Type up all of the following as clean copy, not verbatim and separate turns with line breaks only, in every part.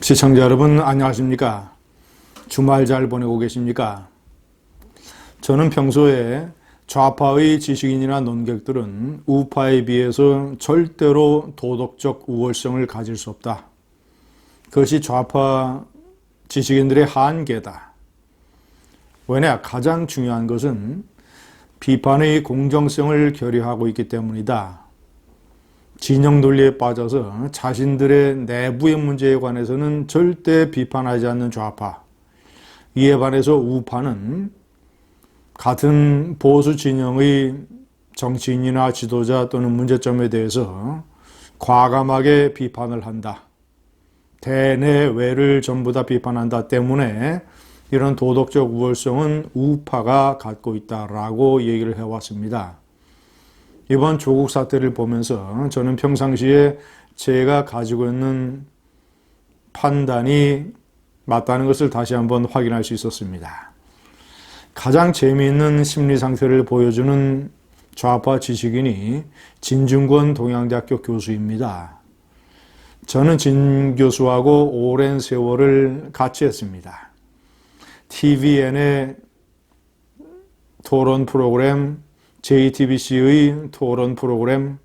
시청자 여러분 안녕하십니까? 주말 잘 보내고 계십니까? 저는 평소에 좌파의 지식인이나 논객들은 우파에 비해서 절대로 도덕적 우월성을 가질 수 없다. 그것이 좌파 지식인들의 한계다. 왜냐? 가장 중요한 것은 비판의 공정성을 결여하고 있기 때문이다. 진영 논리에 빠져서 자신들의 내부의 문제에 관해서는 절대 비판하지 않는 좌파, 이에 반해서 우파는 같은 보수 진영의 정치인이나 지도자 또는 문제점에 대해서 과감하게 비판을 한다. 대내외를 전부 다 비판한다 때문에 이런 도덕적 우월성은 우파가 갖고 있다라고 얘기를 해왔습니다. 이번 조국 사태를 보면서 저는 평상시에 제가 가지고 있는 판단이 맞다는 것을 다시 한번 확인할 수 있었습니다. 가장 재미있는 심리 상태를 보여주는 좌파 지식인이 진중권 동양대학교 교수입니다. 저는 진 교수하고 오랜 세월을 같이 했습니다. TVN의 토론 프로그램, JTBC의 토론 프로그램,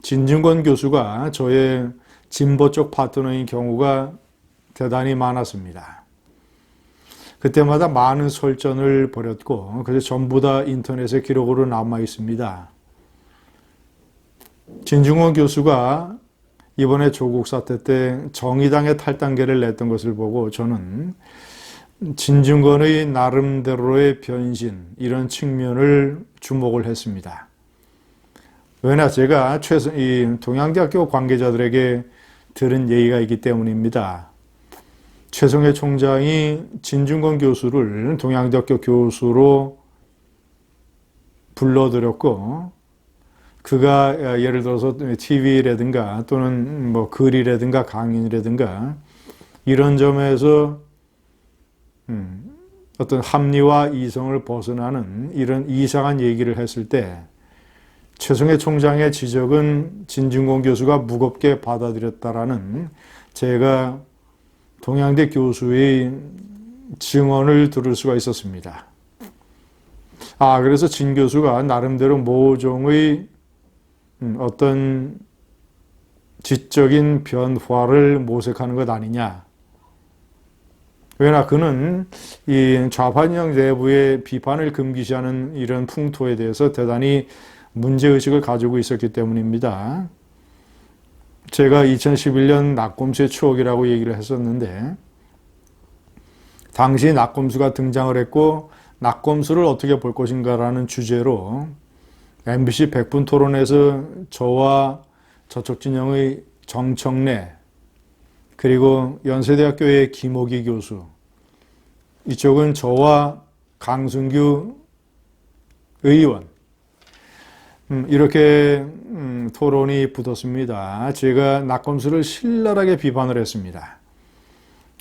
진중권 교수가 저의 진보 쪽 파트너인 경우가 대단히 많았습니다. 그때마다 많은 설전을 벌였고 그래서 전부 다 인터넷에 기록으로 남아 있습니다. 진중권 교수가 이번에 조국 사태 때 정의당의 탈당계를 냈던 것을 보고 저는 진중권의 나름대로의 변신, 이런 측면을 주목을 했습니다. 왜냐, 제가 이 동양대학교 관계자들에게 들은 얘기가 있기 때문입니다. 최성해 총장이 진중권 교수를 동양대학교 교수로 불러들였고, 그가 예를 들어서 TV라든가 또는 뭐 글이라든가 강연이라든가 이런 점에서 어떤 합리와 이성을 벗어나는 이런 이상한 얘기를 했을 때 최성해 총장의 지적은 진중권 교수가 무겁게 받아들였다라는 제가 동양대 교수의 증언을 들을 수가 있었습니다. 그래서 진 교수가 나름대로 모종의 어떤 지적인 변화를 모색하는 것 아니냐. 왜냐, 그는 이 좌파 진영 내부의 비판을 금기시하는 이런 풍토에 대해서 대단히 문제의식을 가지고 있었기 때문입니다. 제가 2011년 낙곰수의 추억이라고 얘기를 했었는데, 당시 낙곰수가 등장을 했고, 낙곰수를 어떻게 볼 것인가라는 주제로 MBC 100분 토론에서 저와 저쪽 진영의 정청래, 그리고 연세대학교의 김옥희 교수, 이쪽은 저와 강승규 의원, 이렇게 토론이 붙었습니다. 제가 낙검수를 신랄하게 비판을 했습니다.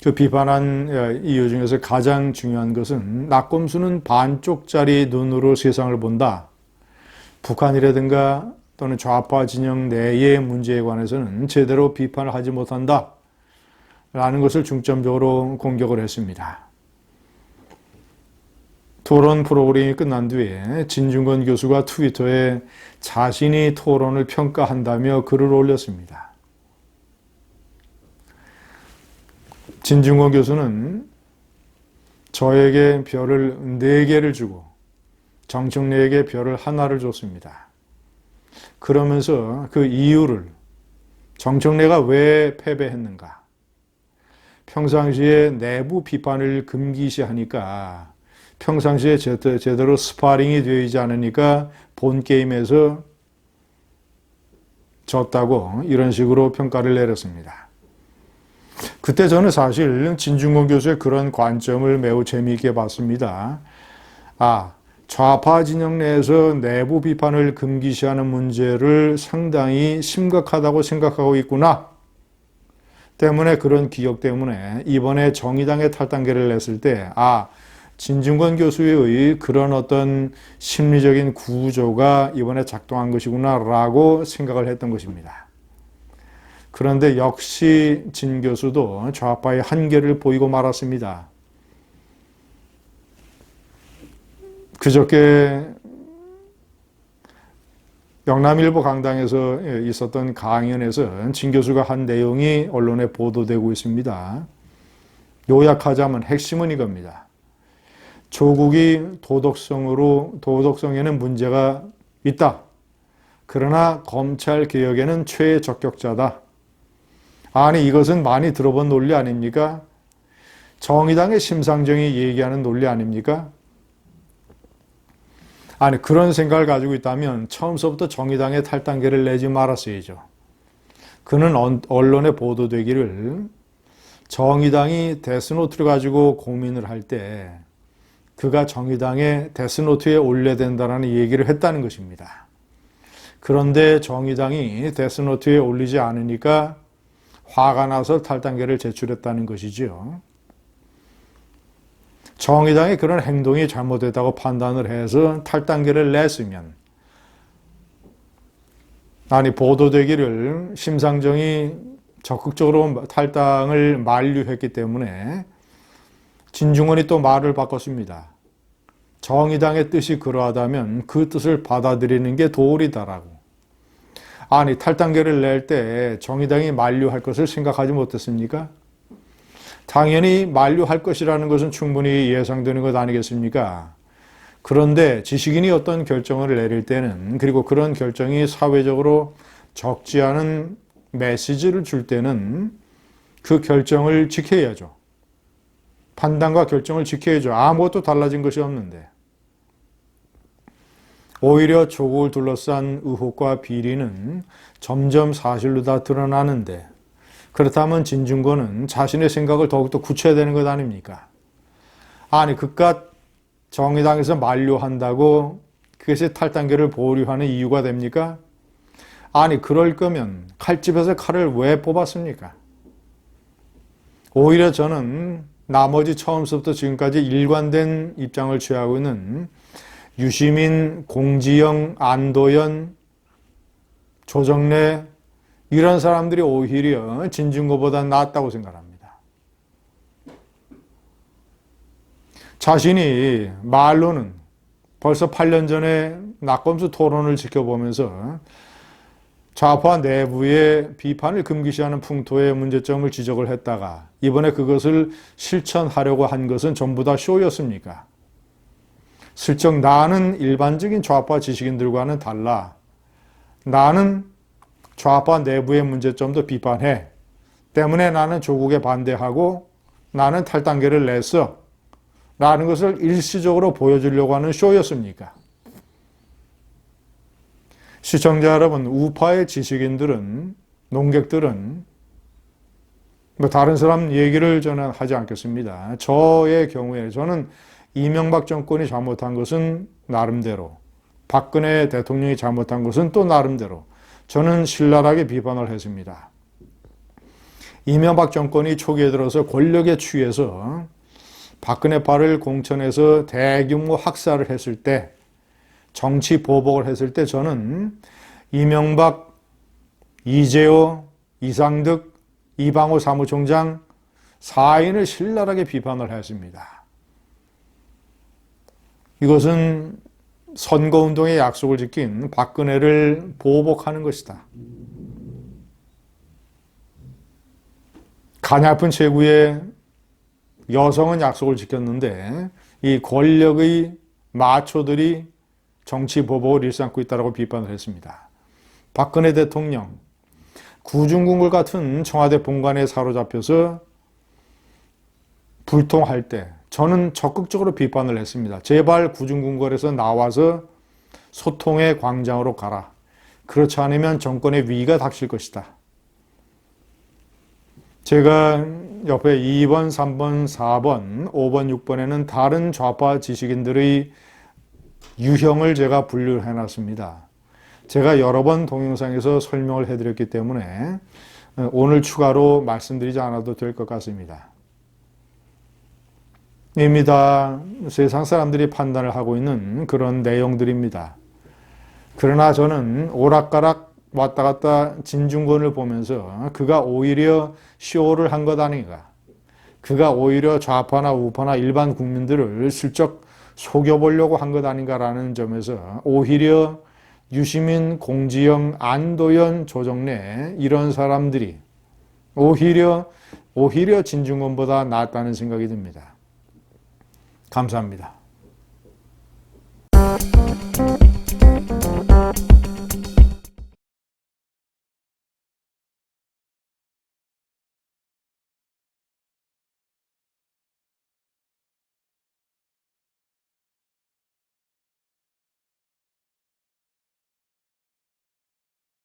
그 비판한 이유 중에서 가장 중요한 것은 낙검수는 반쪽짜리 눈으로 세상을 본다. 북한이라든가 또는 좌파 진영 내의 문제에 관해서는 제대로 비판을 하지 못한다. 라는 것을 중점적으로 공격을 했습니다. 토론 프로그램이 끝난 뒤에 진중권 교수가 트위터에 자신이 토론을 평가한다며 글을 올렸습니다. 진중권 교수는 저에게 별을 4개를 주고 정청래에게 별을 1를 줬습니다. 그러면서 그 이유를, 정청래가 왜 패배했는가, 평상시에 내부 비판을 금기시하니까, 평상시에 제대로 스파링이 되지 않으니까 본 게임에서 졌다고 이런 식으로 평가를 내렸습니다. 그때 저는 사실 진중권 교수의 그런 관점을 매우 재미있게 봤습니다. 좌파 진영 내에서 내부 비판을 금기시하는 문제를 상당히 심각하다고 생각하고 있구나. 때문에 그런 기억 때문에 이번에 정의당의 탈당계를 냈을 때 진중권 교수의 그런 어떤 심리적인 구조가 이번에 작동한 것이구나 라고 생각을 했던 것입니다. 그런데 역시 진 교수도 좌파의 한계를 보이고 말았습니다. 그저께 영남일보 강당에서 있었던 강연에서 진 교수가 한 내용이 언론에 보도되고 있습니다. 요약하자면 핵심은 이겁니다. 조국이 도덕성에는 문제가 있다. 그러나 검찰 개혁에는 최적격자다. 아니, 이것은 많이 들어본 논리 아닙니까? 정의당의 심상정이 얘기하는 논리 아닙니까? 아니, 그런 생각을 가지고 있다면 처음서부터 정의당에 탈당계를 내지 말았어야죠. 그는 언론에 보도되기를 정의당이 데스노트를 가지고 고민을 할 때 그가 정의당에 데스노트에 올려야 된다는 얘기를 했다는 것입니다. 그런데 정의당이 데스노트에 올리지 않으니까 화가 나서 탈당계를 제출했다는 것이지요. 정의당의 그런 행동이 잘못됐다고 판단을 해서 탈당계를 냈으면, 아니, 보도되기를 심상정이 적극적으로 탈당을 만류했기 때문에 진중권이 또 말을 바꿨습니다. 정의당의 뜻이 그러하다면 그 뜻을 받아들이는 게 도리다라고. 아니, 탈당계를 낼 때 정의당이 만류할 것을 생각하지 못했습니까? 당연히 만류할 것이라는 것은 충분히 예상되는 것 아니겠습니까? 그런데 지식인이 어떤 결정을 내릴 때는, 그리고 그런 결정이 사회적으로 적지 않은 메시지를 줄 때는 그 결정을 지켜야죠. 판단과 결정을 지켜야죠. 아무것도 달라진 것이 없는데. 오히려 조국을 둘러싼 의혹과 비리는 점점 사실로 다 드러나는데, 그렇다면 진중권은 자신의 생각을 더욱더 굳혀야 되는 것 아닙니까? 아니, 그깟 정의당에서 만류한다고 그것이 탈당계를 보류하는 이유가 됩니까? 아니, 그럴 거면 칼집에서 칼을 왜 뽑았습니까? 오히려 저는 나머지 처음부터 지금까지 일관된 입장을 취하고 있는 유시민, 공지영, 안도연, 조정래 이런 사람들이 오히려 진중권보다 낫다고 생각합니다. 자신이 말로는 벌써 8년 전에 낙검수 토론을 지켜보면서 좌파 내부의 비판을 금기시하는 풍토의 문제점을 지적을 했다가 이번에 그것을 실천하려고 한 것은 전부 다 쇼였습니까? 슬쩍 나는 일반적인 좌파 지식인들과는 달라. 나는 좌파 내부의 문제점도 비판해. 때문에 나는 조국에 반대하고 나는 탈당계를 냈어. 라는 것을 일시적으로 보여주려고 하는 쇼였습니까? 시청자 여러분, 우파의 지식인들은, 농객들은 뭐 다른 사람 얘기를 저는 하지 않겠습니다. 저의 경우에 저는 이명박 정권이 잘못한 것은 나름대로, 박근혜 대통령이 잘못한 것은 또 나름대로 저는 신랄하게 비판을 했습니다. 이명박 정권이 초기에 들어서 권력에 취해서 박근혜파를 공천해서 대규모 학살을 했을 때, 정치 보복을 했을 때 저는 이명박, 이재호, 이상득, 이방호 사무총장 4인을 신랄하게 비판을 했습니다. 이것은 선거운동의 약속을 지킨 박근혜를 보복하는 것이다. 가냘픈 최구의 여성은 약속을 지켰는데 이 권력의 마초들이 정치 보복을 일삼고 있다고 비판을 했습니다. 박근혜 대통령, 구중궁궐 같은 청와대 본관에 사로잡혀서 불통할 때 저는 적극적으로 비판을 했습니다. 제발 구중궁궐에서 나와서 소통의 광장으로 가라. 그렇지 않으면 정권의 위기가 닥칠 것이다. 제가 옆에 2번, 3번, 4번, 5번, 6번에는 다른 좌파 지식인들의 유형을 제가 분류를 해놨습니다. 제가 여러 번 동영상에서 설명을 해드렸기 때문에 오늘 추가로 말씀드리지 않아도 될 것 같습니다. 이미 다 세상 사람들이 판단을 하고 있는 그런 내용들입니다. 그러나 저는 오락가락 왔다 갔다 진중권을 보면서 그가 오히려 쇼를 한 것 아닌가. 그가 오히려 좌파나 우파나 일반 국민들을 슬쩍 속여보려고 한 것 아닌가라는 점에서 오히려 유시민, 공지영, 안도연, 조정래 이런 사람들이 오히려 진중권보다 낫다는 생각이 듭니다. 감사합니다.